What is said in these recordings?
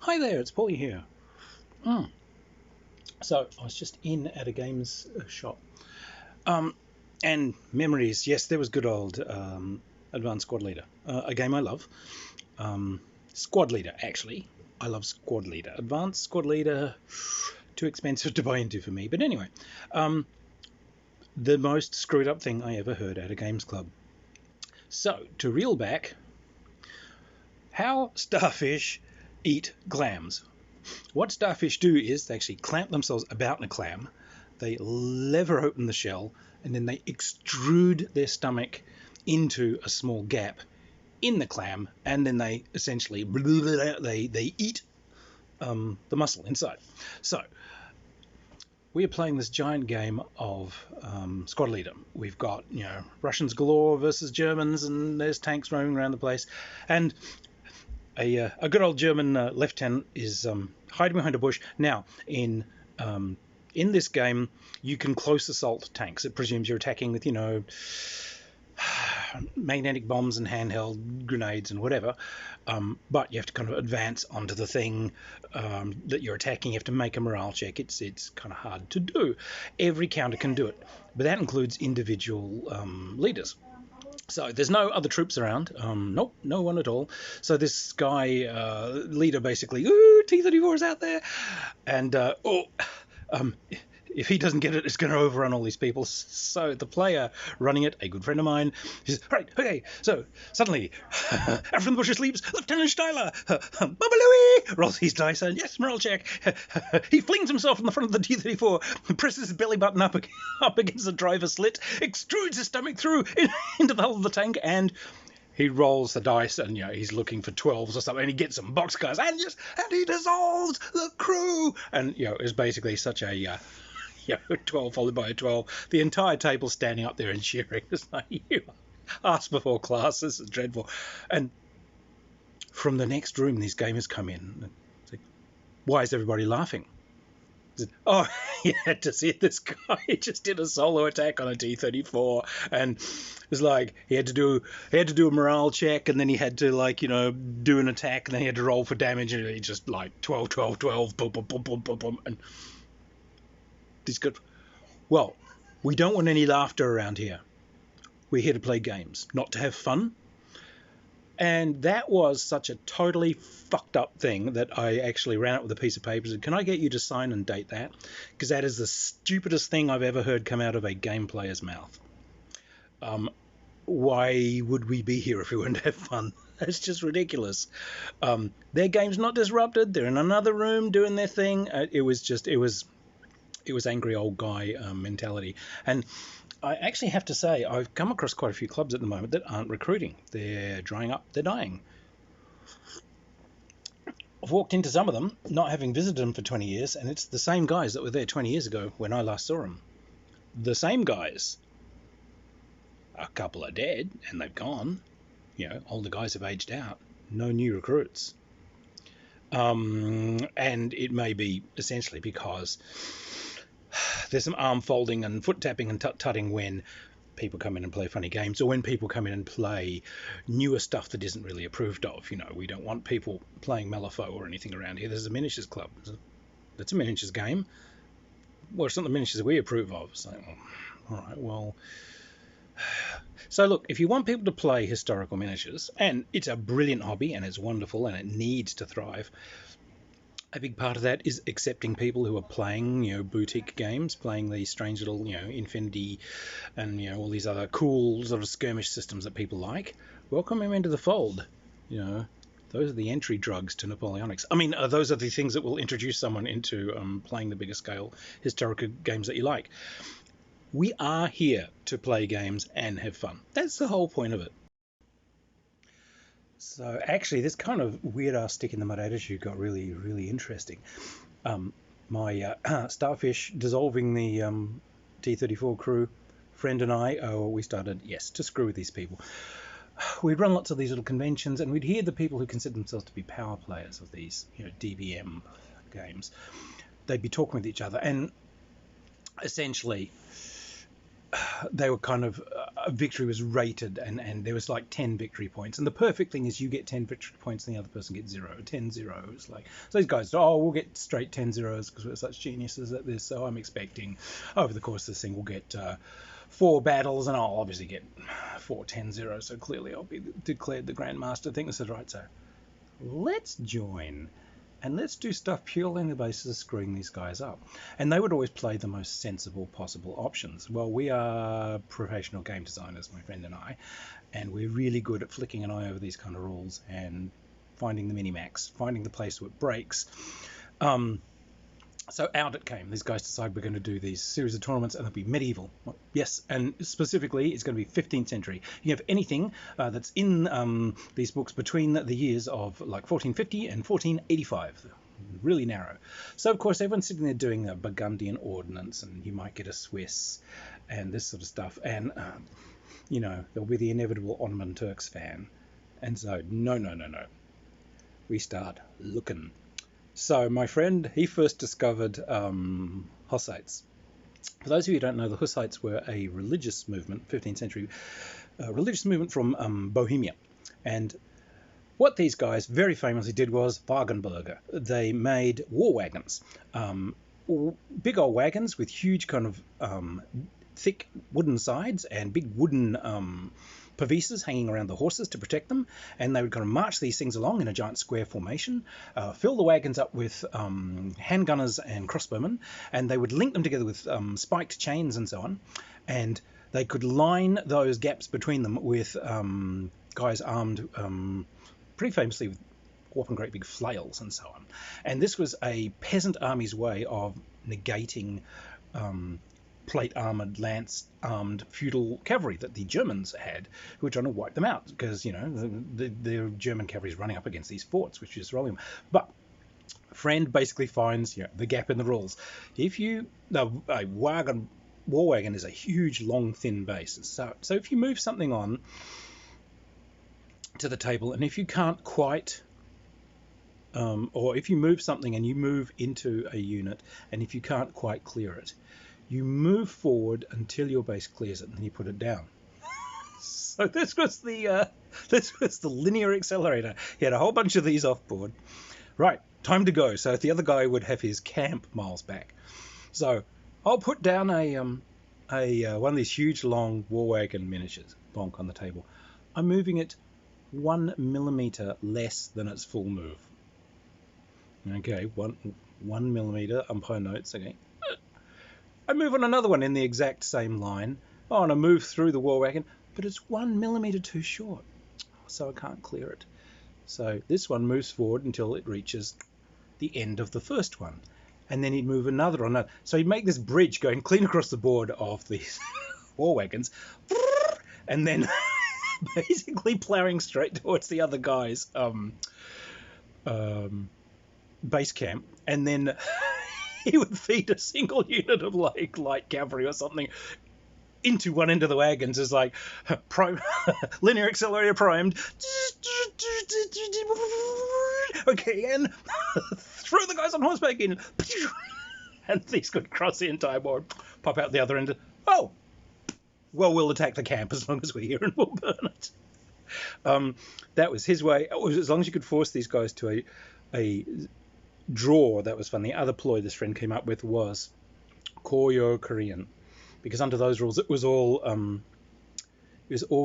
Hi there, it's Paulie here. So I was just in at a games shop, and memories. Yes, there was good old Advanced Squad Leader, a game I love. Squad Leader, actually, I love Squad Leader. Advanced Squad Leader, too expensive to buy into for me. But anyway, the most screwed up thing I ever heard at a games club. So to reel back, how starfish eat clams. What starfish do is they actually clamp themselves about in a clam, they lever open the shell, and then they extrude their stomach into a small gap in the clam, and then they essentially they eat the muscle inside. So we are playing this giant game of Squad Leader. We've got Russians galore versus Germans, and there's tanks roaming around the place, and a good old German lieutenant is hiding behind a bush. Now, in this game, you can close assault tanks. It presumes you're attacking with, magnetic bombs and handheld grenades and whatever. But you have to kind of advance onto the thing that you're attacking. You have to make a morale check. It's kind of hard to do. Every counter can do it, but that includes individual leaders. So there's no other troops around. Nope, no one at all. So this guy, leader, basically, ooh, T-34 is out there, and if he doesn't get it, it's going to overrun all these people. So the player running it, a good friend of mine, he says, right, okay, so suddenly, out from the bushes leaps Lieutenant Steiler, Baba Louie, rolls his dice, and yes, morale check. He flings himself in the front of the T-34, presses his belly button up against the driver's slit, extrudes his stomach through into the hull of the tank, and he rolls the dice, and he's looking for 12s or something, and he gets some boxcars, and he dissolves the crew, and it's basically such a 12 followed by a 12. The entire table standing up there and cheering. It's like, you ask before class, this is dreadful. And from the next room, these gamers come in. It's like, why is everybody laughing? Oh, you had to see this guy. He just did a solo attack on a T-34, and it was like he had to do a morale check, and then he had to do an attack, and then he had to roll for damage, and he just 12, 12, 12, boom, boom, boom, boom, boom, boom, and he's good. Well, we don't want any laughter around here. We're here to play games, not to have fun. And that was such a totally fucked up thing that I actually ran out with a piece of paper and said, can I get you to sign and date that? Because that is the stupidest thing I've ever heard come out of a game player's mouth. Why would we be here if we wouldn't have fun? It's just ridiculous. Their game's not disrupted. They're in another room doing their thing. It was angry old guy mentality. And I actually have to say, I've come across quite a few clubs at the moment that aren't recruiting. They're drying up, they're dying. I've walked into some of them, not having visited them for 20 years, and it's the same guys that were there 20 years ago when I last saw them. The same guys. A couple are dead, and they've gone. Older guys have aged out. No new recruits. And it may be essentially because there's some arm folding and foot tapping and tut-tutting when people come in and play funny games, or when people come in and play newer stuff that isn't really approved of. We don't want people playing Malifaux or anything around here. There's a miniatures club. That's a miniatures game. Well, it's not the miniatures we approve of. So, all right, well. So look, if you want people to play historical miniatures, and it's a brilliant hobby and it's wonderful and it needs to thrive, a big part of that is accepting people who are playing, boutique games, playing these strange little, Infinity and, all these other cool sort of skirmish systems that people like. Welcome them into the fold. Those are the entry drugs to Napoleonics. I mean, those are the things that will introduce someone into playing the bigger scale historical games that you like. We are here to play games and have fun. That's the whole point of it. So actually, this kind of weird-ass stick-in-the-mud attitude got really, really interesting. My Starfish dissolving the T-34 crew friend and I, we started, to screw with these people. We'd run lots of these little conventions, and we'd hear the people who consider themselves to be power players of these, DBM games. They'd be talking with each other, and essentially they were kind of a victory was rated, and there was like 10 victory points. And the perfect thing is you get 10 victory points and the other person gets 0. 10-0. It's like, so these guys, oh, we'll get straight 10-0s because we're such geniuses at this. So I'm expecting over the course of this thing we'll get 4 battles, and I'll obviously get 4 10-0. So clearly I'll be declared the Grandmaster thing. I said, right, so let's join. And let's do stuff purely on the basis of screwing these guys up. And they would always play the most sensible possible options. Well, we are professional game designers, my friend and I, and we're really good at flicking an eye over these kind of rules and finding the minimax, finding the place where it breaks. So out it came. These guys decide we're going to do these series of tournaments, and they'll be medieval. Yes, and specifically, it's going to be 15th century. You have anything that's in these books between the years of like 1450 and 1485. Really narrow. So, of course, everyone's sitting there doing a Burgundian ordnance, and you might get a Swiss and this sort of stuff. And, you know, there'll be the inevitable Ottoman Turks fan. And so, no. We start looking. So my friend, he first discovered Hussites. For those of you who don't know, the Hussites were a religious movement, 15th century religious movement from Bohemia. And what these guys very famously did was Wagenburger. They made war wagons, big old wagons with huge kind of thick wooden sides and big wooden pavises hanging around the horses to protect them, and they would kind of march these things along in a giant square formation, fill the wagons up with handgunners and crossbowmen, and they would link them together with spiked chains and so on, and they could line those gaps between them with guys armed pretty famously with often great big flails and so on. And this was a peasant army's way of negating plate armored, lance armed feudal cavalry that the Germans had, who were trying to wipe them out because, you know, the German cavalry is running up against these forts, which is rolling them. But Friend basically finds, you know, the gap in the rules. If you a war wagon is a huge, long, thin base. So if you move something on to the table, and if you can't quite or if you move something and you move into a unit, and if you can't quite clear it, you move forward until your base clears it, and then you put it down. So this was the linear accelerator. He had a whole bunch of these off board. Right, time to go. So the other guy would have his camp miles back. So I'll put down a one of these huge long war wagon miniatures, bonk, on the table. I'm moving it 1 millimeter less than its full move. Okay, one millimeter. Umpire notes. Okay. I move on another one in the exact same line. Oh, and I move through the war wagon, but it's 1 millimeter too short, so I can't clear it. So this one moves forward until it reaches the end of the first one, and then he'd move another on that. So he'd make this bridge going clean across the board of these war wagons, and then basically ploughing straight towards the other guy's base camp, and then he would feed a single unit of like light cavalry or something into one end of the wagons as like prime linear accelerator primed. Okay, and throw the guys on horseback in, and these could cross the entire board, pop out the other end. Oh, well, we'll attack the camp as long as we're here, and we'll burn it. That was his way. As long as you could force these guys to a draw, that was fun. The other ploy this friend came up with was Koryo Korean, because under those rules it was all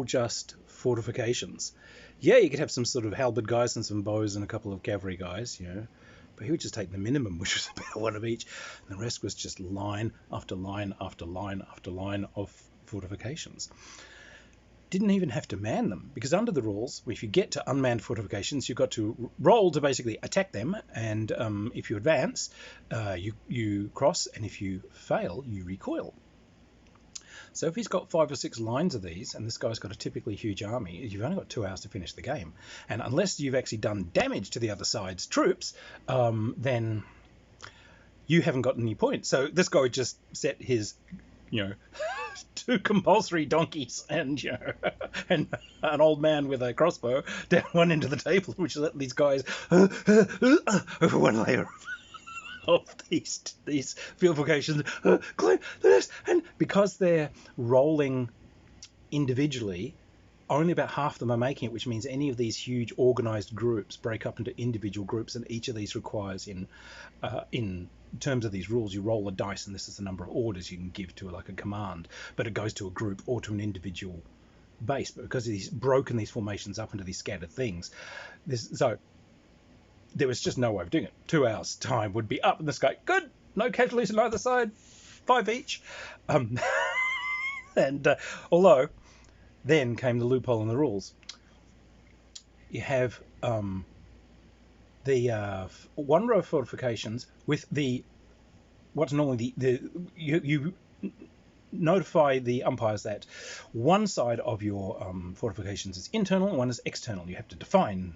just fortifications. Yeah, you could have some sort of halberd guys and some bows and a couple of cavalry guys, you know, but he would just take the minimum, which was about one of each, and the rest was just line after line after line after line of fortifications. Didn't even have to man them, because under the rules, if you get to unmanned fortifications, you've got to roll to basically attack them, and if you advance, you cross, and if you fail, you recoil. So if he's got 5 or 6 lines of these, and this guy's got a typically huge army, you've only got 2 hours to finish the game. And unless you've actually done damage to the other side's troops, then you haven't got any points. So this guy would just set his, you know, 2 compulsory donkeys and, you know, and an old man with a crossbow down one end of the table, which let these guys over one layer of these fortifications, climb this, and because they're rolling individually, only about half of them are making it, which means any of these huge organized groups break up into individual groups, and each of these requires, in terms of these rules, you roll a dice, and this is the number of orders you can give to like a command, but it goes to a group or to an individual base. But because he's broken these formations up into these scattered things, so there was just no way of doing it. 2 hours time would be up in the sky. Good, no casualties on either side, 5 each. And although then came the loophole in the rules. You have the one row of fortifications with what's normally you notify the umpires that one side of your fortifications is internal and one is external. You have to define,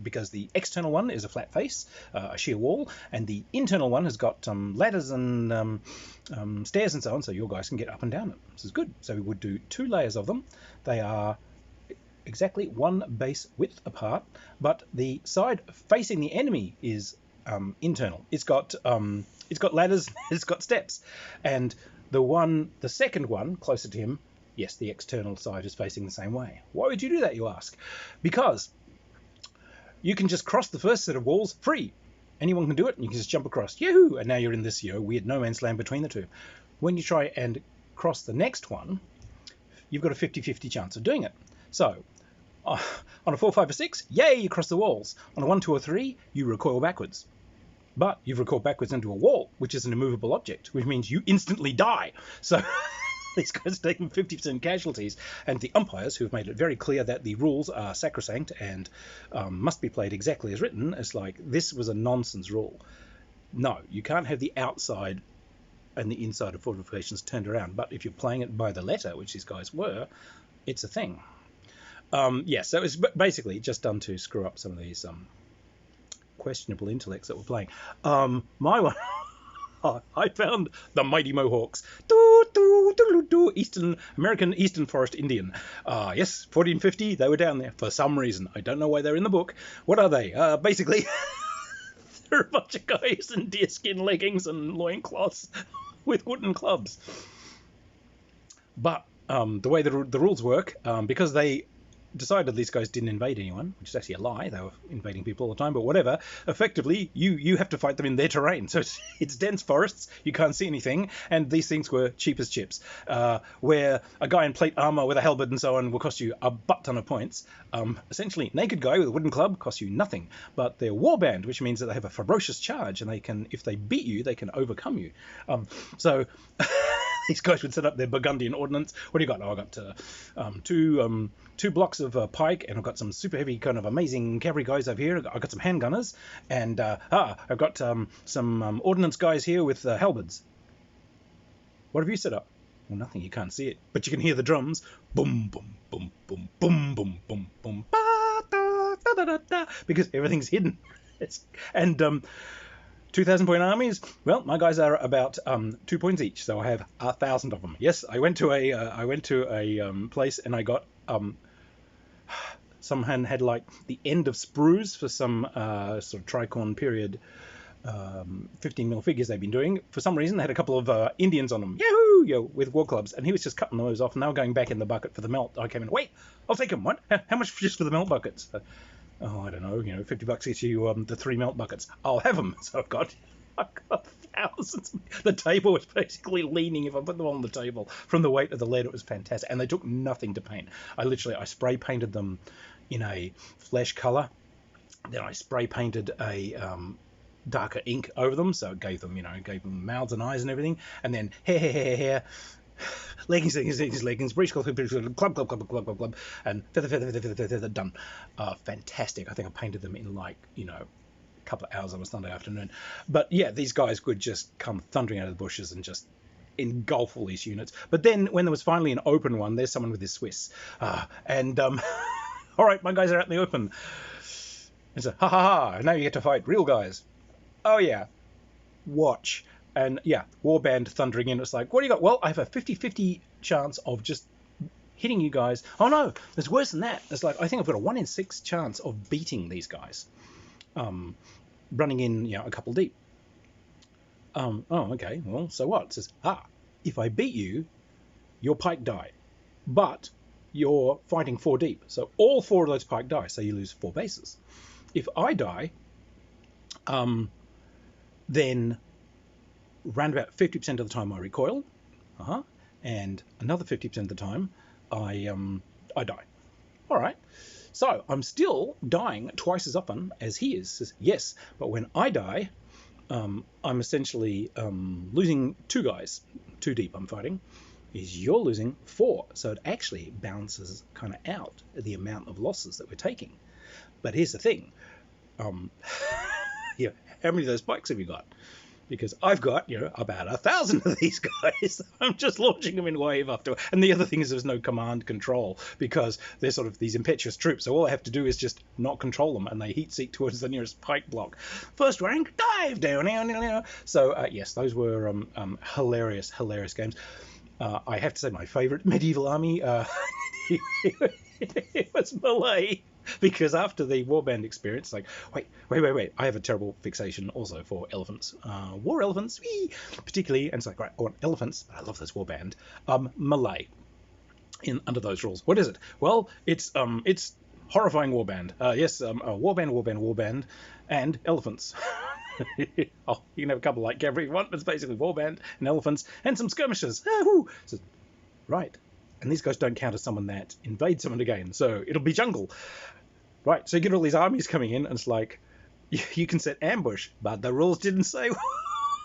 because the external one is a flat face, a sheer wall, and the internal one has got ladders and stairs and so on, so your guys can get up and down it. This is good. So we would do 2 layers of them. They are exactly 1 base width apart, but the side facing the enemy is internal. It's got ladders, it's got steps, and the second one closer to him, yes, the external side is facing the same way. Why would you do that, you ask? Because you can just cross the first set of walls free. Anyone can do it, and you can just jump across. Yahoo! And now you're in this weird no man's land between the two. When you try and cross the next one, you've got a 50-50 chance of doing it. So on a 4, 5, or 6, yay, you cross the walls. On a 1, 2, or 3, you recoil backwards. But you've recoiled backwards into a wall, which is an immovable object, which means you instantly die. So these guys are taking 50% casualties, and the umpires, who have made it very clear that the rules are sacrosanct and must be played exactly as written, it's like, this was a nonsense rule. No, you can't have the outside and the inside of fortifications turned around, but if you're playing it by the letter, which these guys were, it's a thing. Yeah, so it's basically just done to screw up some of these questionable intellects that were playing. My one, I found the Mighty Mohawks. American Eastern Forest Indian. Yes, 1450, they were down there for some reason. I don't know why they're in the book. What are they? Basically, they're a bunch of guys in deerskin leggings and loincloths with wooden clubs. But the way the rules work, because they decided these guys didn't invade anyone, which is actually a lie. They were invading people all the time, but whatever. Effectively, you have to fight them in their terrain. So it's dense forests, you can't see anything, and these things were cheap as chips. Where a guy in plate armor with a halberd and so on will cost you a butt ton of points. Essentially, naked guy with a wooden club costs you nothing. But they're warband, which means that they have a ferocious charge, and they can, if they beat you, they can overcome you. So these guys would set up their Burgundian ordnance. What do you got? Oh, I got two blocks of pike, and I've got some super heavy kind of amazing cavalry guys over here. I've got some handgunners, and I've got some ordnance guys here with halberds. What have you set up? Well, nothing. You can't see it, but you can hear the drums. Boom, boom, boom, boom, boom, boom, boom, boom, ba, da, da, da, da, because everything's hidden. And 2,000 point armies. Well, my guys are about 2 points each, so I have 1,000 of them. Yes, I went to a place, and I got someone had like the end of sprues for some sort of tricorn period 15mm figures they've been doing. For some reason, they had a couple of Indians on them, yahoo, yo, with war clubs, and he was just cutting those off, and they were going back in the bucket for the melt. I came in, wait, I'll take them. What? How much just for the melt buckets? Oh, I don't know, $50 gets you the 3 melt buckets. I'll have them. So I've got thousands. The table was basically leaning if I put them on the table from the weight of the lead. It was fantastic, and they took nothing to paint. I spray painted them in a flesh color. Then I spray painted a darker ink over them, so it gave them mouths and eyes and everything. And then hair. Leggings, breech club, and feather, done. Fantastic. I think I painted them in a couple of hours on a Sunday afternoon. But yeah, these guys could just come thundering out of the bushes and just engulf all these units. But then when there was finally an open one, there's someone with his Swiss. All right, my guys are out in the open. It's a ha, now you get to fight real guys. Oh yeah, watch. And yeah, warband thundering in. It's like, what do you got? Well, I have a 50-50 chance of just hitting you guys. Oh no, there's worse than that. It's like, I think I've got a 1 in 6 chance of beating these guys. Running in, a couple deep. Oh, okay, well, so what? It says, if I beat you, your pike die. But you're fighting 4 deep. So all 4 of those pike die, so you lose 4 bases. If I die, then round about 50% of the time I recoil, and another 50% of the time I die. All right. So I'm still dying twice as often as he is. Yes, but when I die, I'm essentially losing 2 guys. 2 deep I'm fighting. You're losing 4. So it actually balances kind of out the amount of losses that we're taking. But here's the thing. Yeah, how many of those pikes have you got? Because I've got, about 1,000 of these guys. I'm just launching them in wave after. And the other thing is there's no command control because they're sort of these impetuous troops. So all I have to do is just not control them, and they heat seek towards the nearest pike block. First rank, dive down. So yes, those were hilarious games. I have to say my favorite medieval army it was Malay. Because after the warband experience, like, wait, I have a terrible fixation also for elephants. War elephants, particularly, and it's like, right, I want elephants, but I love this warband. Malay, under those rules. What is it? Well, it's horrifying warband. Yes, warband, and elephants. Oh, you can have a couple like cavalry if you want, but it's basically warband and elephants and some skirmishers. So, right. And these guys don't count as someone that invades someone again, so it'll be jungle. Right, so you get all these armies coming in, and it's like, you can set ambush, but the rules didn't say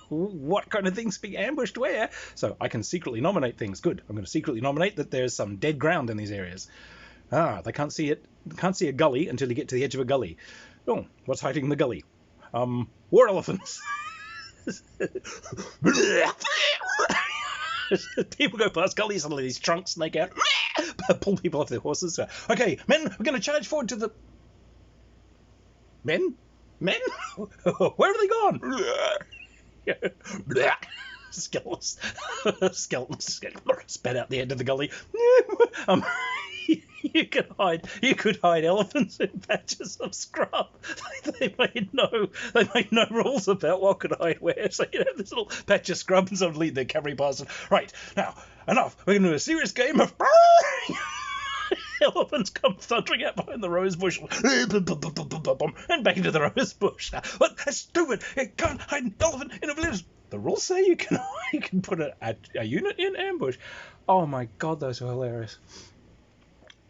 what kind of things be ambushed where. So I can secretly nominate things. Good, I'm going to secretly nominate that there's some dead ground in these areas. They can't see it. Can't see a gully until you get to the edge of a gully. Oh, what's hiding in the gully? War elephants. People go past gullies, suddenly these trunks snake out, pull people off their horses. Okay, men, we're going to charge forward to the... Men? Where have they gone? Skeletons spat out the end of the gully. You could hide elephants in patches of scrub. They made no rules about what could hide where. So you have this little patch of scrub, and suddenly the cavalry passes. Right, now, enough. We're going to do a serious game of... Elephants come thundering out behind the rose bush and back into the rose bush. What? That's stupid. You can't hide an elephant in a village. The rules say you can put a unit in ambush. Oh my god, those are hilarious.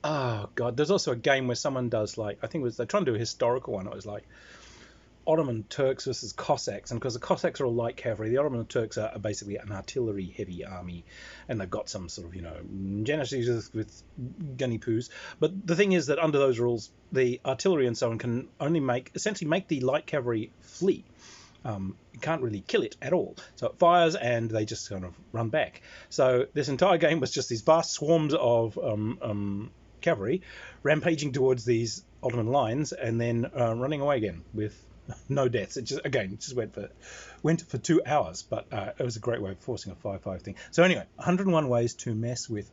Oh god, there's also a game where someone does, like, I think they're trying to do a historical one. It was like Ottoman Turks versus Cossacks, and because the Cossacks are all light cavalry, the Ottoman Turks are basically an artillery heavy army, and they've got some sort of genesis with gunny poos. But the thing is that under those rules, the artillery and so on can only essentially make the light cavalry flee. You can't really kill it at all. So it fires and they just kind of run back. So this entire game was just these vast swarms of cavalry rampaging towards these Ottoman lines and then running away again with no deaths. It just went for 2 hours, but it was a great way of forcing a 5-5 thing. So anyway, 101 ways to mess with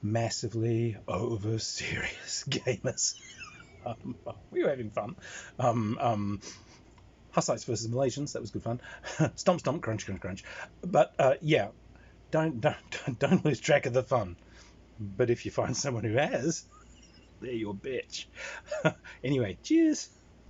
massively over serious gamers. We were having fun. Hussites versus Malaysians, that was good fun. Stomp, stomp, crunch, crunch, crunch. But yeah, don't lose track of the fun. But if you find someone who has, they're your bitch. Anyway, cheers.